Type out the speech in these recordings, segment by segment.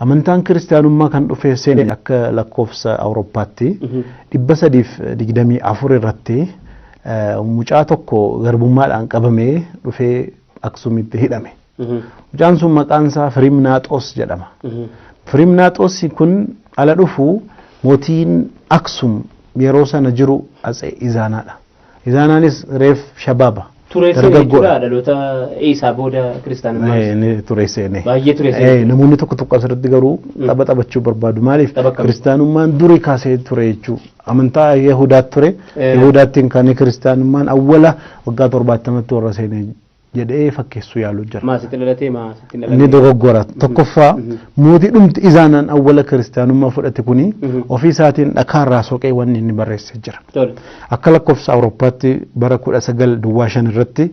Amantaan kiristaanummaa kan dhufee seenee akka lakkoofsa Awurooppaatti 324 irratti mucaa tokko garbummaadhaan qabamee dhufee Aksuumitti hidhame. Mucaan sun maqaan isaa Firimnaaxoos jedhama. Firimnaaxoos kun ala dhufu mootiin Aksum yeroo sana jiru Atsee Izaanaadha. Izaanaanis reef shabaaba. Tureessee jechuudha dhaloota Iisaa booda kiristaanummaa. Ni tureessee. Baay'ee tureessee. Namoonni tokko asirratti garuu taphachuu barbaadu. Maaliif kiristaanummaan durii kaasee ture jechuudha. Amantaa Yahudaatti ture. Yahudaattiin kan kiristaanummaan awwala waggaa 70tti warra seenee jedhee fakkeessuu yaaluu jira. Maasitti dhalatee. Ni dogoggora. Tokkoffaa mootii dhumti Izaanaan awwala kiristaanummaa fudhate kuni ofii isaatiin dhakaarraa soqee wanni inni barreessee jira. Akka lakkoofsa Awurooppaatti bara 1905 irratti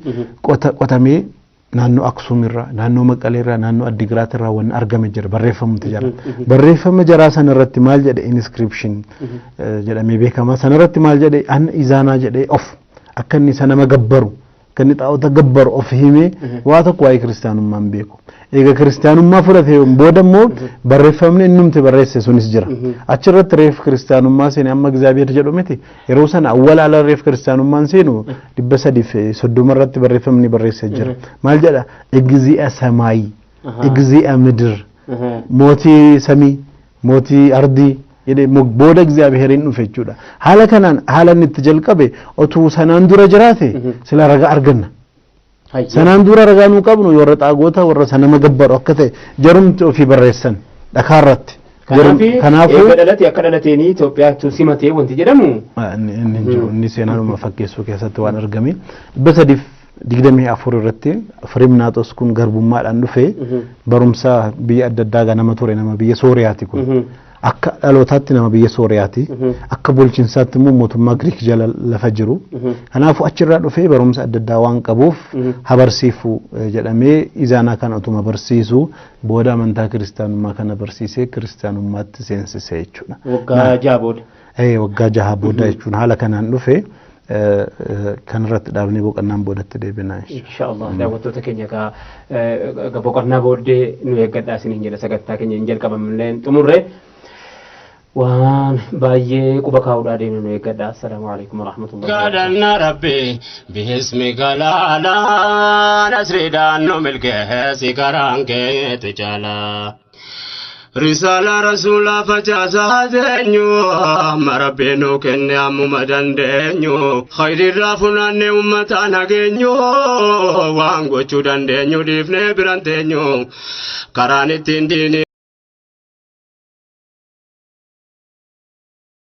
qotamee naannoo Aksuum irraa, naannoo Maqalee irraa, naannoo Addigiraat irraa wanni argame jira barreeffamti jira. Barreeffama jaraa sana irratti maal jedhe inscription jedhamee beekama. Sana irratti maal jedhe an Izaanaa jedhee of akka inni sana magabbaru kan ta'uuta gabbaru of himee waa tokko waa'ee kiristaanummaan beeku. Egaa kiristaanummaa fudhatee booda immoo barreeffamni innumti barreesse sunis jira. Achirratti reef kiristaanummaa seenee amma Egzaabeer jedhu miti yeroo sana awwala ala reef kiristaanummaan seenu 330 irratti barreeffamni barreesse jira. Maal jedha? Egzi'a samaayii, egzi'a midir, mootii samii, mootii ardii booda Egzaabeeriin dhufe jechuudha. Haala kanaan haala inni itti jalqabe otuu sanaan dura jiraate sila ragaa arganna. Sanaan dura ragaa nuu qabnu warra xaagoota warra sana magabbaru akka ta'e jarumti ofii barreessan dhakaarratti. Kanaafuu dhalate akka dhalateeni Itoophiyaatti simatee wanti jedhamu inni seenaadhuma fakkeessuu keessatti waan argame 324 irratti Firimnaaxoos kun garbummaadhaan dhufe barumsa biyya adda addaa nama ture nama biyya Sooriyaati kun. Akka dhalootaatti nama biyya Sooriyaati. Akka bulchiinsaatti immoo mootummaa Giriik jala lafa jiru. Kanaafuu achirraa dhufee barumsa adda addaa waan qabuuf habarsiifu jedhamee Izaanaa kana utuma barsiisu booda amantaa kiristaanummaa kana barsiisee kiristaanummaatti seensisee jechuudha. Waggaa 6 booda. Waggaa 6 booda jechuun haala kanaan dhufe kanarratti dhaabnee boqonnaan boodatti deebinaa. Inshallah daawwattoota keenya ka boqonnaa booddee nu eeggadhaa isiniin jedha sagantaa keenya hin jalqabamnee xumurre. وان باي كوبا ودين ويقدا السلام عليكم ورحمه الله قادنا ربي باسمك لا لا نسردان ملكه سكرانك تجالا رسالة رسول فجاسا دنيو مربينو كنيا ممدن دنيو خير الرافنان أمتانا جنيو وانغو چودن دنيو ديفني بران دنيو كراني تنديني